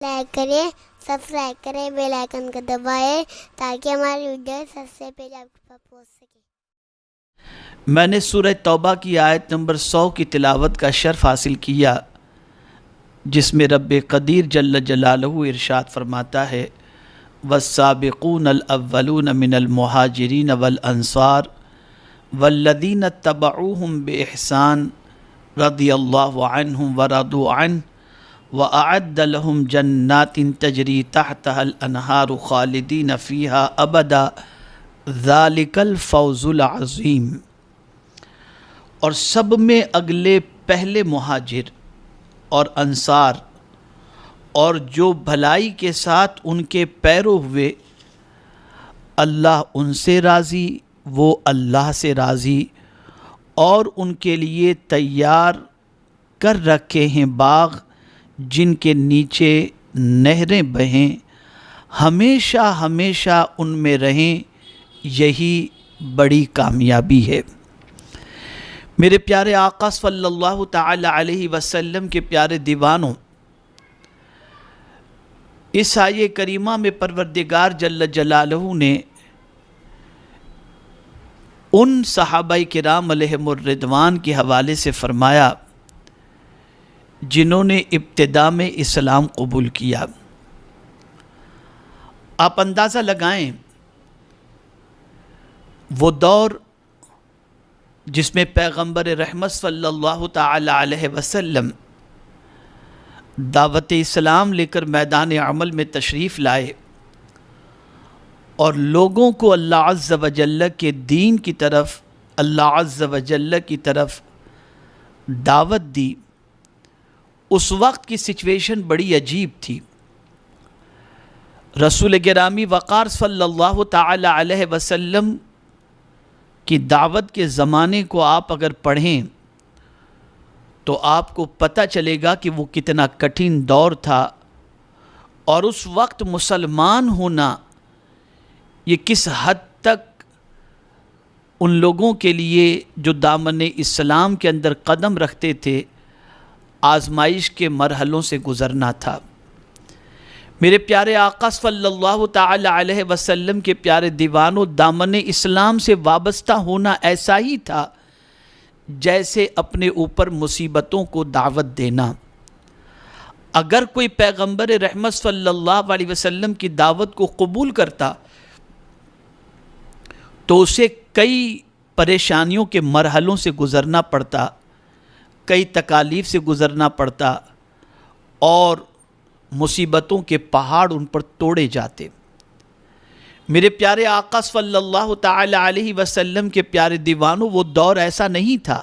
Like کریں، subscribe کریں، bell icon کو دبائیں تاکہ ہماری ویڈیو سب سے پہلے آپ کے پاس پہنچ سکے۔ میں نے سورہ توبہ کی آیت نمبر 100 کی تلاوت کا شرف حاصل کیا، جس میں رب قدیر جل جلالہ ارشاد فرماتا ہے والسابقون الاولون من المہاجرین والانصار والذین اتبعوہم باحسان رضی اللہ عنہم ورضوا عنہ وأعد لهم جنات تجری تحتها الانہار خالدین فیہا ابدا ذالک الفوز العظیم۔ اور سب میں اگلے پہلے مہاجر اور انصار اور جو بھلائی کے ساتھ ان کے پیرو ہوئے، اللہ ان سے راضی، وہ اللہ سے راضی، اور ان کے لیے تیار کر رکھے ہیں باغ جن کے نیچے نہریں بہیں، ہمیشہ ہمیشہ ان میں رہیں، یہی بڑی کامیابی ہے۔ میرے پیارے آقا صلی اللہ تعالی علیہ وسلم کے پیارے دیوانوں، اس آیے کریمہ میں پروردگار جل جلالہ نے ان صحابہ کرام علیہم الرضوان کے حوالے سے فرمایا جنہوں نے ابتدا میں اسلام قبول کیا۔ آپ اندازہ لگائیں، وہ دور جس میں پیغمبر رحمت صلی اللہ تعالی علیہ وسلم دعوت اسلام لے کر میدان عمل میں تشریف لائے اور لوگوں کو اللہ عز و جل کے دین کی طرف، اللہ عز و جل کی طرف دعوت دی۔ اس وقت کی سچویشن بڑی عجیب تھی۔ رسول گرامی وقار صلی اللہ تعالی علیہ وسلم کی دعوت کے زمانے کو آپ اگر پڑھیں تو آپ کو پتہ چلے گا کہ وہ کتنا کٹھن دور تھا، اور اس وقت مسلمان ہونا یہ کس حد تک ان لوگوں کے لیے جو دامن اسلام کے اندر قدم رکھتے تھے آزمائش کے مرحلوں سے گزرنا تھا۔ میرے پیارے آقا صلی اللہ تعالی علیہ وسلم کے پیارے دیوانوں، دامن اسلام سے وابستہ ہونا ایسا ہی تھا جیسے اپنے اوپر مصیبتوں کو دعوت دینا۔ اگر کوئی پیغمبر رحمت صلی اللہ علیہ وسلم کی دعوت کو قبول کرتا تو اسے کئی پریشانیوں کے مرحلوں سے گزرنا پڑتا، کئی تکالیف سے گزرنا پڑتا، اور مصیبتوں کے پہاڑ ان پر توڑے جاتے۔ میرے پیارے آقا صلی اللہ تعالی علیہ وسلم کے پیارے دیوانوں، وہ دور ایسا نہیں تھا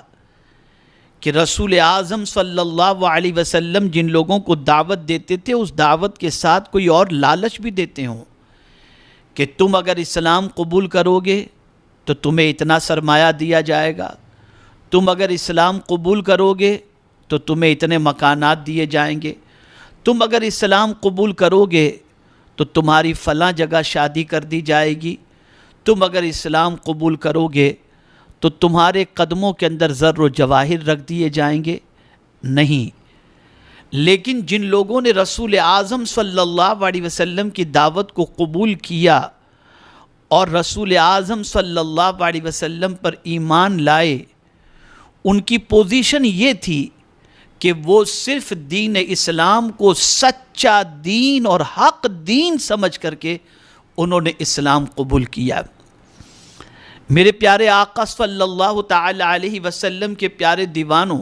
کہ رسول اعظم صلی اللہ علیہ وسلم جن لوگوں کو دعوت دیتے تھے اس دعوت کے ساتھ کوئی اور لالچ بھی دیتے ہوں کہ تم اگر اسلام قبول کرو گے تو تمہیں اتنا سرمایہ دیا جائے گا، تم اگر اسلام قبول کرو گے تو تمہیں اتنے مکانات دیے جائیں گے، تم اگر اسلام قبول کرو گے تو تمہاری فلاں جگہ شادی کر دی جائے گی، تم اگر اسلام قبول کرو گے تو تمہارے قدموں کے اندر زر و جواہر رکھ دیے جائیں گے۔ نہیں، لیکن جن لوگوں نے رسول اعظم صلی اللہ علیہ وسلم کی دعوت کو قبول کیا اور رسول اعظم صلی اللہ علیہ وسلم پر ایمان لائے، ان کی پوزیشن یہ تھی کہ وہ صرف دین اسلام کو سچا دین اور حق دین سمجھ کر کے انہوں نے اسلام قبول کیا۔ میرے پیارے آقا صلی اللہ تعالی علیہ وسلم کے پیارے دیوانوں،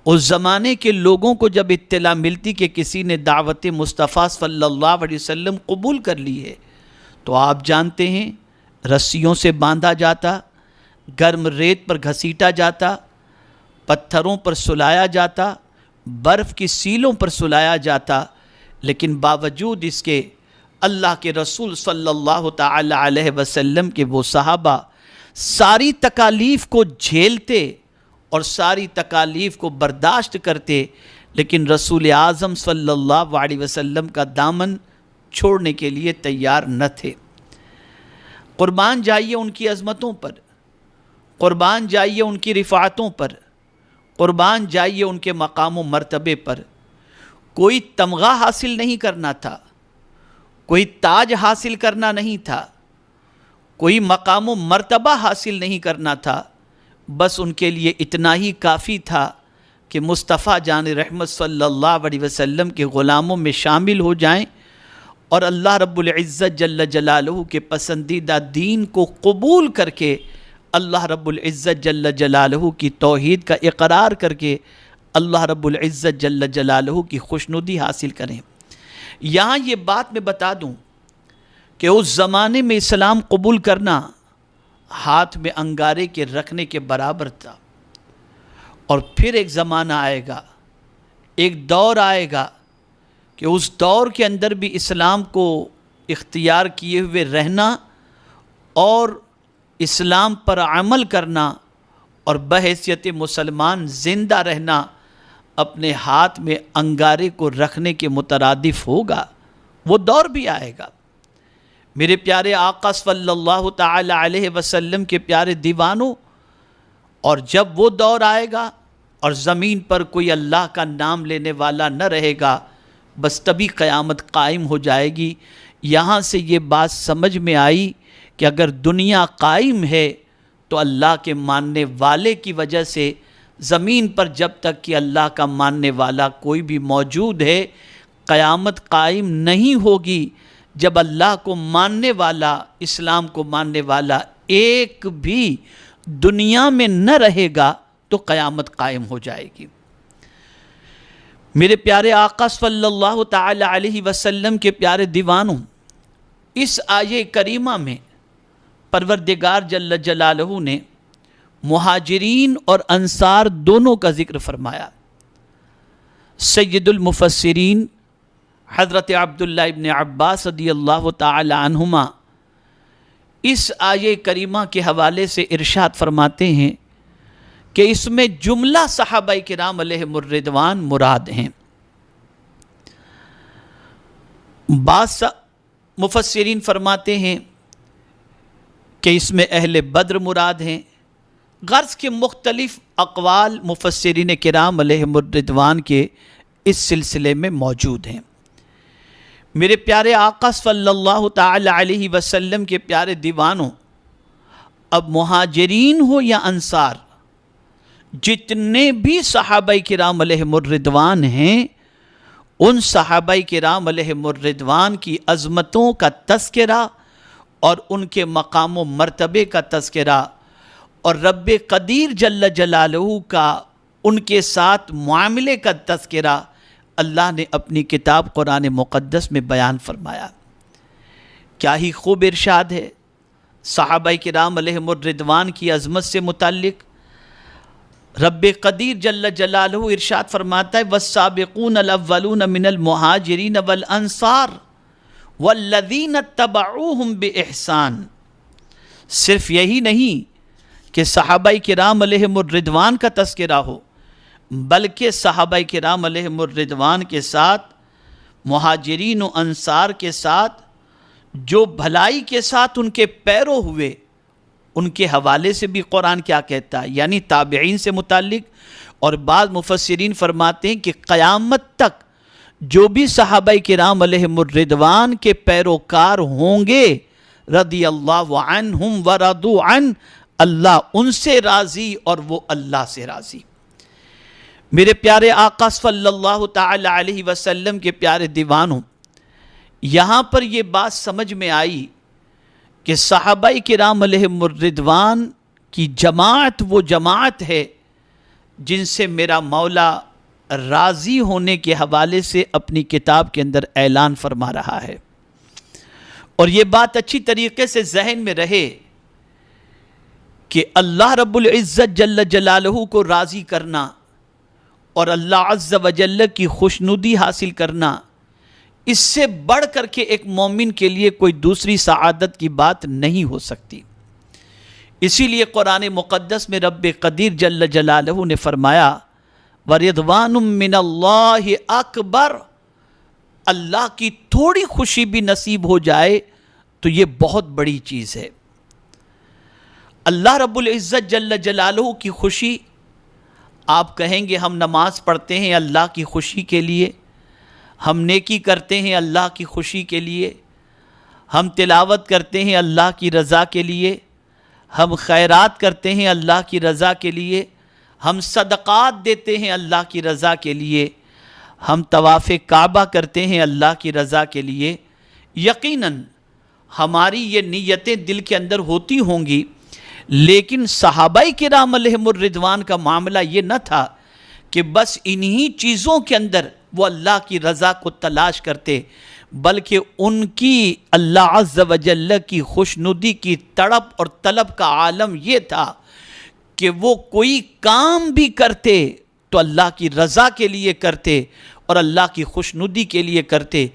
اس زمانے کے لوگوں کو جب اطلاع ملتی کہ کسی نے دعوت مصطفیٰ صلی اللہ علیہ وسلم قبول کر لی ہے تو آپ جانتے ہیں رسیوں سے باندھا جاتا، گرم ریت پر گھسیٹا جاتا، پتھروں پر سلایا جاتا، برف کی سیلوں پر سلایا جاتا، لیکن باوجود اس کے اللہ کے رسول صلی اللہ تعالی علیہ وسلم کے وہ صحابہ ساری تکالیف کو جھیلتے اور ساری تکالیف کو برداشت کرتے، لیکن رسول اعظم صلی اللہ علیہ وسلم کا دامن چھوڑنے کے لیے تیار نہ تھے۔ قربان جائیے ان کی عظمتوں پر، قربان جائیے ان کی رفعتوں پر، قربان جائیے ان کے مقام و مرتبے پر۔ کوئی تمغہ حاصل نہیں کرنا تھا، کوئی تاج حاصل کرنا نہیں تھا، کوئی مقام و مرتبہ حاصل نہیں کرنا تھا، بس ان کے لیے اتنا ہی کافی تھا کہ مصطفیٰ جان رحمت صلی اللہ علیہ وسلم کے غلاموں میں شامل ہو جائیں اور اللہ رب العزت جل جلالہ کے پسندیدہ دین کو قبول کر کے اللہ رب العزت جل جلالہ کی توحید کا اقرار کر کے اللہ رب العزت جل جلالہ کی خوشنودی حاصل کریں۔ یہاں یہ بات میں بتا دوں کہ اس زمانے میں اسلام قبول کرنا ہاتھ میں انگارے کے رکھنے کے برابر تھا، اور پھر ایک زمانہ آئے گا، ایک دور آئے گا کہ اس دور کے اندر بھی اسلام کو اختیار کیے ہوئے رہنا اور اسلام پر عمل کرنا اور بحیثیت مسلمان زندہ رہنا اپنے ہاتھ میں انگارے کو رکھنے کے مترادف ہوگا۔ وہ دور بھی آئے گا۔ میرے پیارے آقا صلی اللہ تعالی علیہ وسلم کے پیارے دیوانوں، اور جب وہ دور آئے گا اور زمین پر کوئی اللہ کا نام لینے والا نہ رہے گا، بس تبھی قیامت قائم ہو جائے گی۔ یہاں سے یہ بات سمجھ میں آئی کہ اگر دنیا قائم ہے تو اللہ کے ماننے والے کی وجہ سے، زمین پر جب تک کہ اللہ کا ماننے والا کوئی بھی موجود ہے، قیامت قائم نہیں ہوگی۔ جب اللہ کو ماننے والا، اسلام کو ماننے والا ایک بھی دنیا میں نہ رہے گا تو قیامت قائم ہو جائے گی۔ میرے پیارے آقا صلی اللہ تعالی علیہ وسلم کے پیارے دیوانوں، اس آیے کریمہ میں پروردگار جل جلالہ نے مہاجرین اور انصار دونوں کا ذکر فرمایا۔ سید المفسرین حضرت عبداللہ ابن عباس رضی اللہ تعالی عنہما اس آیے کریمہ کے حوالے سے ارشاد فرماتے ہیں کہ اس میں جملہ صحابہ کرام علیہم الرضوان مراد ہیں۔ بعض مفسرین فرماتے ہیں کہ اس میں اہل بدر مراد ہیں۔ غرض کے مختلف اقوال مفسرین کرام علیہم الرضوان کے اس سلسلے میں موجود ہیں۔ میرے پیارے آقا صلی اللہ تعالی علیہ وسلم کے پیارے دیوانوں، اب مہاجرین ہو یا انصار، جتنے بھی صحابہ کرام علیہم الرضوان ہیں، ان صحابہ کرام علیہم الرضوان کی عظمتوں کا تذکرہ اور ان کے مقام و مرتبے کا تذکرہ اور رب قدیر جل جلالہ کا ان کے ساتھ معاملے کا تذکرہ اللہ نے اپنی کتاب قرآن مقدس میں بیان فرمایا۔ کیا ہی خوب ارشاد ہے صحابہ کرام علیہم الرضوان کی عظمت سے متعلق۔ رب قدیر جل جلالہ ارشاد فرماتا ہے والسابقون الاولون من المہاجرین والانصار والذین اتبعوہم باحسان۔ صرف یہی نہیں کہ صحابہ کرام علیہم الرضوان کا تذکرہ ہو، بلکہ صحابہ کرام علیہم الرضوان کے ساتھ مہاجرین و انصار کے ساتھ جو بھلائی کے ساتھ ان کے پیرو ہوئے، ان کے حوالے سے بھی قرآن کیا کہتا ہے، یعنی تابعین سے متعلق۔ اور بعض مفسرین فرماتے ہیں کہ قیامت تک جو بھی صحابہ کرام علیہم الرضوان کے پیروکار ہوں گے، رضی اللہ عنہم ورضوا عنہ، اللہ ان سے راضی اور وہ اللہ سے راضی۔ میرے پیارے آقا صلی اللہ تعالی علیہ وسلم کے پیارے دیوانوں، یہاں پر یہ بات سمجھ میں آئی کہ صحابہ کرام علیہم الرضوان کی جماعت وہ جماعت ہے جن سے میرا مولا راضی ہونے کے حوالے سے اپنی کتاب کے اندر اعلان فرما رہا ہے۔ اور یہ بات اچھی طریقے سے ذہن میں رہے کہ اللہ رب العزت جل جلالہ کو راضی کرنا اور اللہ عز و جل کی خوشنودی حاصل کرنا، اس سے بڑھ کر کے ایک مومن کے لیے کوئی دوسری سعادت کی بات نہیں ہو سکتی۔ اسی لیے قرآن مقدس میں رب قدیر جل جلالہ نے فرمایا وَرِضْوَانٌ مِّنَ اللَّهِ اکبر، اللہ کی تھوڑی خوشی بھی نصیب ہو جائے تو یہ بہت بڑی چیز ہے۔ اللہ رب العزت جل جلالہ کی خوشی، آپ کہیں گے ہم نماز پڑھتے ہیں اللہ کی خوشی کے لیے، ہم نیکی کرتے ہیں اللہ کی خوشی کے لیے، ہم تلاوت کرتے ہیں اللہ کی رضا کے لیے، ہم خیرات کرتے ہیں اللہ کی رضا کے لیے، ہم صدقات دیتے ہیں اللہ کی رضا کے لیے، ہم طواف کعبہ کرتے ہیں اللہ کی رضا کے لیے، یقیناً ہماری یہ نیتیں دل کے اندر ہوتی ہوں گی، لیکن صحابہ کرام علیہم الرضوان کا معاملہ یہ نہ تھا کہ بس انہی چیزوں کے اندر وہ اللہ کی رضا کو تلاش کرتے، بلکہ ان کی اللہ عز و جل کی خوشنودی کی تڑپ اور طلب کا عالم یہ تھا کہ وہ کوئی کام بھی کرتے تو اللہ کی رضا کے لیے کرتے اور اللہ کی خوشنودی کے لیے کرتے۔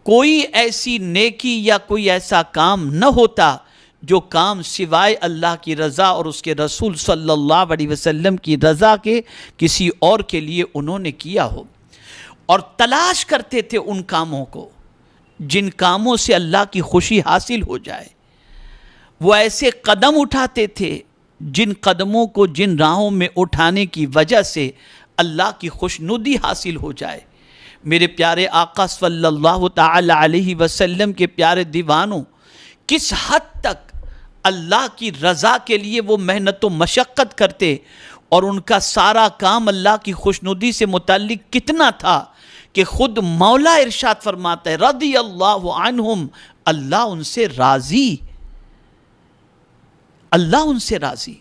کوئی ایسی نیکی یا کوئی ایسا کام نہ ہوتا جو کام سوائے اللہ کی رضا اور اس کے رسول صلی اللہ علیہ وسلم کی رضا کے کسی اور کے لیے انہوں نے کیا ہو، اور تلاش کرتے تھے ان کاموں کو جن کاموں سے اللہ کی خوشی حاصل ہو جائے۔ وہ ایسے قدم اٹھاتے تھے جن قدموں کو جن راہوں میں اٹھانے کی وجہ سے اللہ کی خوشنودی حاصل ہو جائے۔ میرے پیارے آقا صلی اللہ تعالی علیہ وسلم کے پیارے دیوانوں، کس حد تک اللہ کی رضا کے لیے وہ محنت و مشقت کرتے، اور ان کا سارا کام اللہ کی خوشنودی سے متعلق کتنا تھا کہ خود مولا ارشاد فرماتا ہے رضی اللہ عنہم، اللہ ان سے راضی، اللہ ان سے راضی۔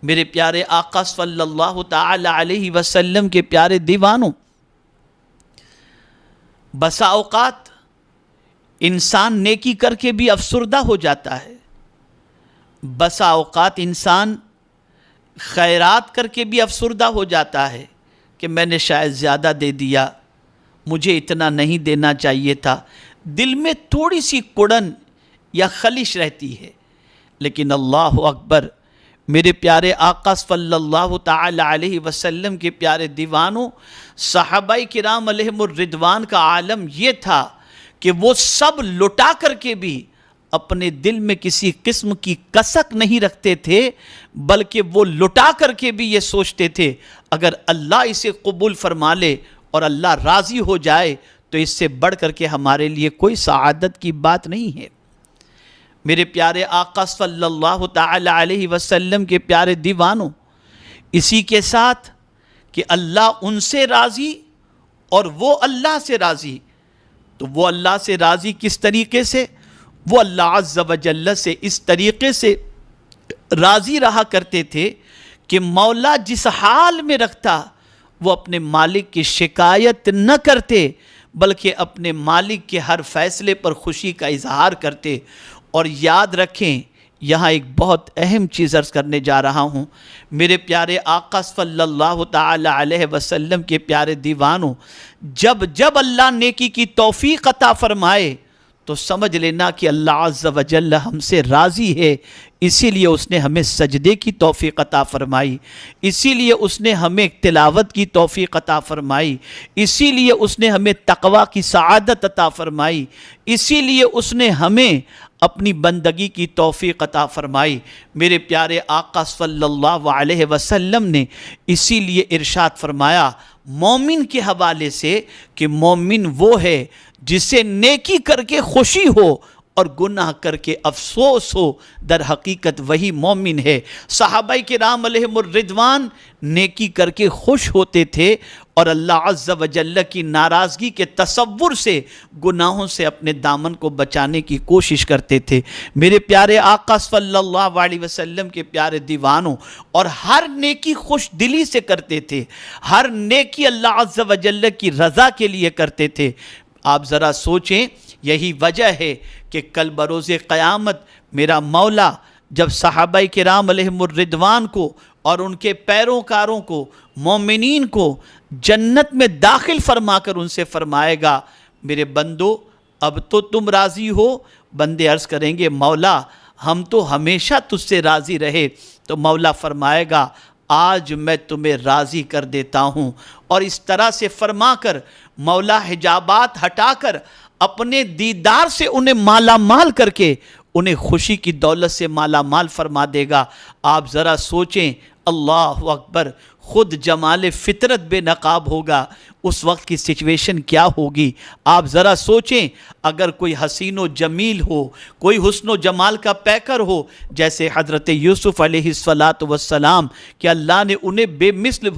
میرے پیارے آقا صلی اللہ تعالی علیہ وسلم کے پیارے دیوانوں، بسا اوقات انسان نیکی کر کے بھی افسردہ ہو جاتا ہے، بسا اوقات انسان خیرات کر کے بھی افسردہ ہو جاتا ہے کہ میں نے شاید زیادہ دے دیا، مجھے اتنا نہیں دینا چاہیے تھا، دل میں تھوڑی سی کڑن یا خلش رہتی ہے۔ لیکن اللہ اکبر، میرے پیارے آقا صلی اللہ تعالی علیہ وسلم کے پیارے دیوانوں، صحابہ کرام علیہم الرضوان کا عالم یہ تھا کہ وہ سب لٹا کر کے بھی اپنے دل میں کسی قسم کی کسک نہیں رکھتے تھے، بلکہ وہ لٹا کر کے بھی یہ سوچتے تھے اگر اللہ اسے قبول فرما لے اور اللہ راضی ہو جائے تو اس سے بڑھ کر کے ہمارے لیے کوئی سعادت کی بات نہیں ہے۔ میرے پیارے آقا صلی اللہ تعالی علیہ وسلم کے پیارے دیوانوں، اسی کے ساتھ کہ اللہ ان سے راضی اور وہ اللہ سے راضی، تو وہ اللہ سے راضی کس طریقے سے؟ وہ اللہ عز و جل سے اس طریقے سے راضی رہا کرتے تھے کہ مولا جس حال میں رکھتا وہ اپنے مالک کی شکایت نہ کرتے، بلکہ اپنے مالک کے ہر فیصلے پر خوشی کا اظہار کرتے۔ اور یاد رکھیں، یہاں ایک بہت اہم چیز عرض کرنے جا رہا ہوں، میرے پیارے آقا صلی اللہ تعالی علیہ وسلم کے پیارے دیوانوں، جب جب اللہ نیکی کی توفیق عطا فرمائے تو سمجھ لینا کہ اللہ عز و جل ہم سے راضی ہے، اسی لیے اس نے ہمیں سجدے کی توفیق عطا فرمائی، اسی لیے اس نے ہمیں تلاوت کی توفیق عطا فرمائی، اسی لیے اس نے ہمیں تقوی کی سعادت عطا فرمائی، اسی لیے اس نے ہمیں اپنی بندگی کی توفیق عطا فرمائی۔ میرے پیارے آقا صلی اللہ علیہ وسلم نے اسی لیے ارشاد فرمایا مومن کے حوالے سے کہ مومن وہ ہے جسے نیکی کر کے خوشی ہو اور گناہ کر کے افسوس ہو، در حقیقت وہی مومن ہے۔ صحابہ کرام علیہم الرضوان نیکی کر کے خوش ہوتے تھے اور اللہ عز و جل کی ناراضگی کے تصور سے گناہوں سے اپنے دامن کو بچانے کی کوشش کرتے تھے۔ میرے پیارے آقا صلی اللہ علیہ وسلم کے پیارے دیوانوں، اور ہر نیکی خوش دلی سے کرتے تھے، ہر نیکی اللہ عز و جل کی رضا کے لیے کرتے تھے۔ آپ ذرا سوچیں، یہی وجہ ہے کہ کل بروز قیامت میرا مولا جب صحابہ کرام علیہم الرضوان کو اور ان کے پیروکاروں کو، مومنین کو جنت میں داخل فرما کر ان سے فرمائے گا میرے بندو اب تو تم راضی ہو؟ بندے عرض کریں گے مولا ہم تو ہمیشہ تجھ سے راضی رہے، تو مولا فرمائے گا آج میں تمہیں راضی کر دیتا ہوں، اور اس طرح سے فرما کر مولا حجابات ہٹا کر اپنے دیدار سے انہیں مالا مال کر کے انہیں خوشی کی دولت سے مالا مال فرما دے گا۔ آپ ذرا سوچیں اللہ اکبر، خود جمال فطرت بے نقاب ہوگا، اس وقت کی سچویشن کیا ہوگی؟ آپ ذرا سوچیں، اگر کوئی حسین و جمیل ہو، کوئی حسن و جمال کا پیکر ہو جیسے حضرت یوسف علیہ السلام کہ اللہ نے انہیں بے مثل،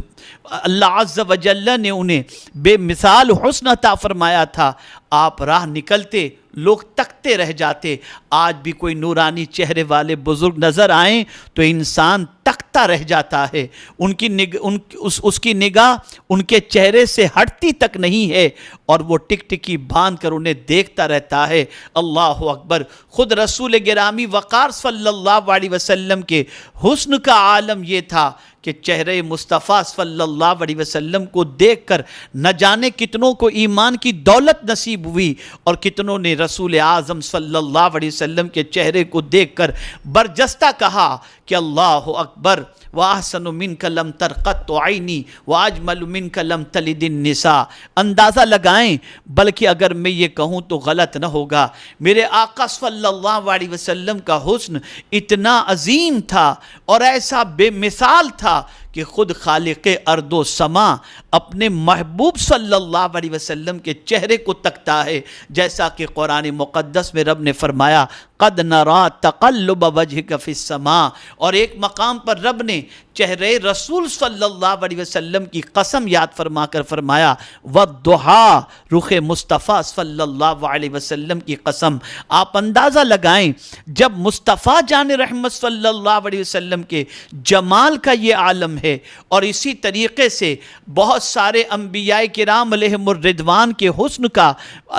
اللہ عز و جل نے انہیں بے مثال حسن عطا فرمایا تھا، آپ راہ نکلتے لوگ تکتے رہ جاتے۔ آج بھی کوئی نورانی چہرے والے بزرگ نظر آئیں تو انسان تکتا رہ جاتا ہے، اس کی نگاہ ان کے چہرے سے ہٹتی تک نہیں ہے اور وہ ٹک ٹکی باندھ کر انہیں دیکھتا رہتا ہے۔ اللہ اکبر، خود رسول گرامی وقار صلی اللہ علیہ وسلم کے حسن کا عالم یہ تھا کہ چہرے مصطفیٰ صلی اللہ علیہ وسلم کو دیکھ کر نہ جانے کتنوں کو ایمان کی دولت نصیب ہوئی اور کتنوں نے رسول اعظم صلی اللہ علیہ وسلم کے چہرے کو دیکھ کر برجستہ کہا کہ اللہ اکبر، وَأَحْسَنُ مِنْكَ لَمْ تَرْقَطُ عَيْنِي وَأَجْمَلُ مِنْكَ لَمْ تَلِدِ النِّسَاء۔ اندازہ لگائیں، بلکہ اگر میں یہ کہوں تو غلط نہ ہوگا، میرے آقا صلی اللہ علیہ وسلم کا حسن اتنا عظیم تھا اور ایسا بے مثال تھا کہ خود خالق ارض و سما اپنے محبوب صلی اللہ علیہ وسلم کے چہرے کو تکتا ہے، جیسا کہ قرآن مقدس میں رب نے فرمایا قد نرا تقلب وجهك فی السماء، اور ایک مقام پر رب نے چہرے رسول صلی اللہ علیہ وسلم کی قسم یاد فرما کر فرمایا والضحیٰ، رخ مصطفیٰ صلی اللہ علیہ وسلم کی قسم۔ آپ اندازہ لگائیں، جب مصطفیٰ جان رحمت صلی اللہ علیہ وسلم کے جمال کا یہ عالم ہے، اور اسی طریقے سے بہت سارے انبیاء کرام علیہم الرضوان کے حسن کا،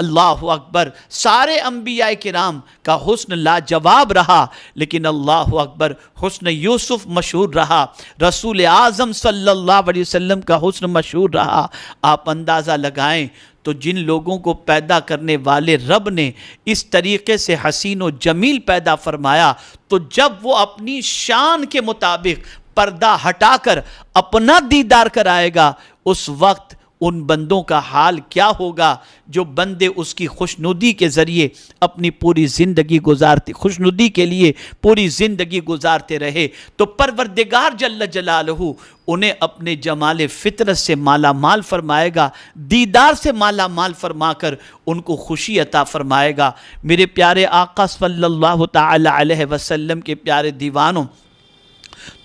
اللہ اکبر، سارے انبیاء کرام کا حسن لاجواب رہا، لیکن اللہ اکبر حسن یوسف مشہور رہا، رسول اعظم صلی اللہ علیہ وسلم کا حسن مشہور رہا۔ آپ اندازہ لگائیں تو جن لوگوں کو پیدا کرنے والے رب نے اس طریقے سے حسین و جمیل پیدا فرمایا، تو جب وہ اپنی شان کے مطابق پردہ ہٹا کر اپنا دیدار کرائے گا، اس وقت ان بندوں کا حال کیا ہوگا جو بندے اس کی خوشنودی کے ذریعے اپنی پوری زندگی گزارتے، خوشنودی کے لیے پوری زندگی گزارتے رہے۔ تو پروردگار جل جلالہ انہیں اپنے جمال فطرت سے مالا مال فرمائے گا، دیدار سے مالا مال فرما کر ان کو خوشی عطا فرمائے گا۔ میرے پیارے آقا صلی اللہ تعالی علیہ وسلم کے پیارے دیوانوں،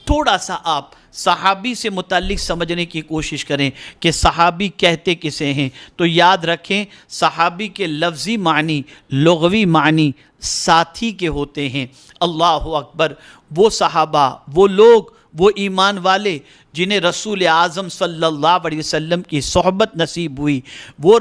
تھوڑا سا آپ صحابی سے متعلق سمجھنے کی کوشش کریں کہ صحابی کہتے کسے ہیں، تو یاد رکھیں صحابی کے لفظی معنی، لغوی معنی ساتھی کے ہوتے ہیں۔ اللہ اکبر، وہ صحابہ، وہ لوگ، وہ ایمان والے جنہیں رسول اعظم صلی اللہ علیہ وسلم کی صحبت نصیب ہوئی، وہ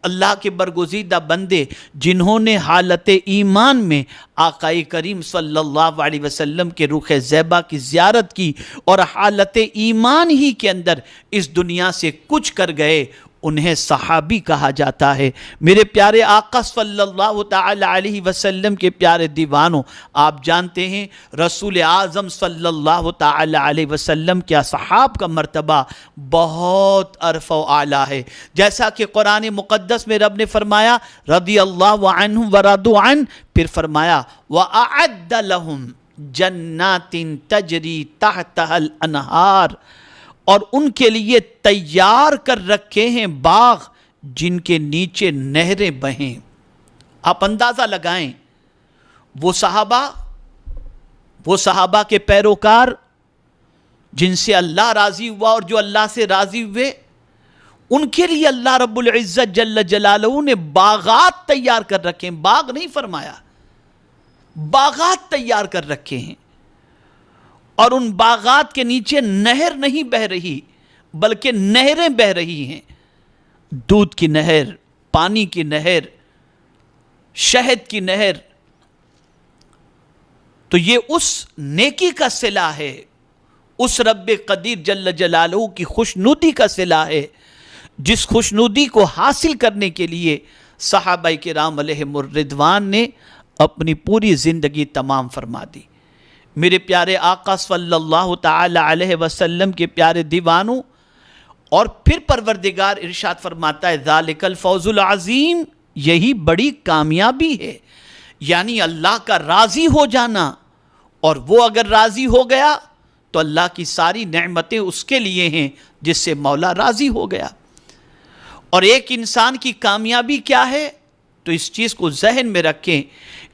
اللہ کے برگزیدہ بندے جنہوں نے حالت ایمان میں آقائے کریم صلی اللہ علیہ وسلم کے رخ زیبا کی زیارت کی اور حالت ایمان ہی کے اندر اس دنیا سے کچھ کر گئے، انہیں صحابی کہا جاتا ہے۔ میرے پیارے آقا صلی اللہ تعالی علیہ وسلم کے پیارے دیوانوں، آپ جانتے ہیں رسول اعظم صلی اللہ تعالی علیہ وسلم کے اصحاب کا مرتبہ بہت عرفہ و اعلیٰ ہے، جیسا کہ قرآن مقدس میں رب نے فرمایا رضی اللہ عنہم ورضوا عنہ، پھر فرمایا وَأَعَدَّ لَهُمْ جَنَّاتٍ تَجْرِي تَحْتَهَا الْأَنْهَارُ، اور ان کے لیے تیار کر رکھے ہیں باغ جن کے نیچے نہریں بہیں۔ آپ اندازہ لگائیں، وہ صحابہ کے پیروکار جن سے اللہ راضی ہوا اور جو اللہ سے راضی ہوئے، ان کے لیے اللہ رب العزت جل جلالہ نے باغات تیار کر رکھے ہیں۔ باغ نہیں فرمایا، باغات تیار کر رکھے ہیں، اور ان باغات کے نیچے نہر نہیں بہ رہی بلکہ نہریں بہ رہی ہیں، دودھ کی نہر، پانی کی نہر، شہد کی نہر۔ تو یہ اس نیکی کا صلہ ہے، اس رب قدیر جل جلالہ کی خوشنودی کا صلہ ہے، جس خوشنودی کو حاصل کرنے کے لیے صحابہ کرام علیہم الرضوان نے اپنی پوری زندگی تمام فرما دی۔ میرے پیارے آقا صلی اللہ تعالی علیہ وسلم کے پیارے دیوانوں، اور پھر پروردگار ارشاد فرماتا ہے ذالک الفوز العظیم، یہی بڑی کامیابی ہے، یعنی اللہ کا راضی ہو جانا، اور وہ اگر راضی ہو گیا تو اللہ کی ساری نعمتیں اس کے لیے ہیں جس سے مولا راضی ہو گیا۔ اور ایک انسان کی کامیابی کیا ہے؟ تو اس چیز کو ذہن میں رکھیں،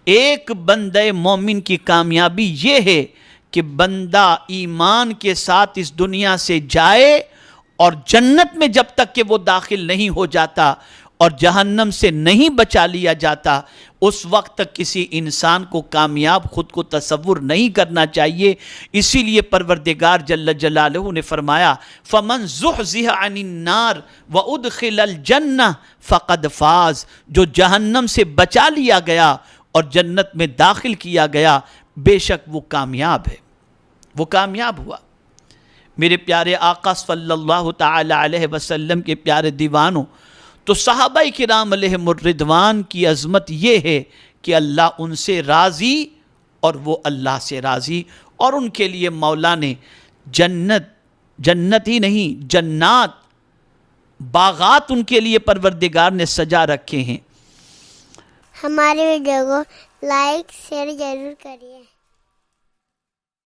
ایک بندہ مومن کی کامیابی یہ ہے کہ بندہ ایمان کے ساتھ اس دنیا سے جائے اور جنت میں جب تک کہ وہ داخل نہیں ہو جاتا اور جہنم سے نہیں بچا لیا جاتا، اس وقت تک کسی انسان کو کامیاب خود کو تصور نہیں کرنا چاہیے۔ اسی لیے پروردگار جل جلالہ نے فرمایا فَمَنْ زُحْزِحَ عَنِ النَّارِ وَأُدْخِلَ الْجَنَّةَ فَقَدْ فَازَ، جو جہنم سے بچا لیا گیا اور جنت میں داخل کیا گیا، بے شک وہ کامیاب ہے، وہ کامیاب ہوا۔ میرے پیارے آقا صلی اللہ تعالی علیہ وسلم کے پیارے دیوانوں، تو صحابہ کرام علیہم الرضوان کی عظمت یہ ہے کہ اللہ ان سے راضی اور وہ اللہ سے راضی، اور ان کے لیے مولا نے جنت ہی نہیں، جنات، باغات ان کے لیے پروردگار نے سجا رکھے ہیں۔ ہمارے ویڈیو کو لائک شیئر ضرور کریے۔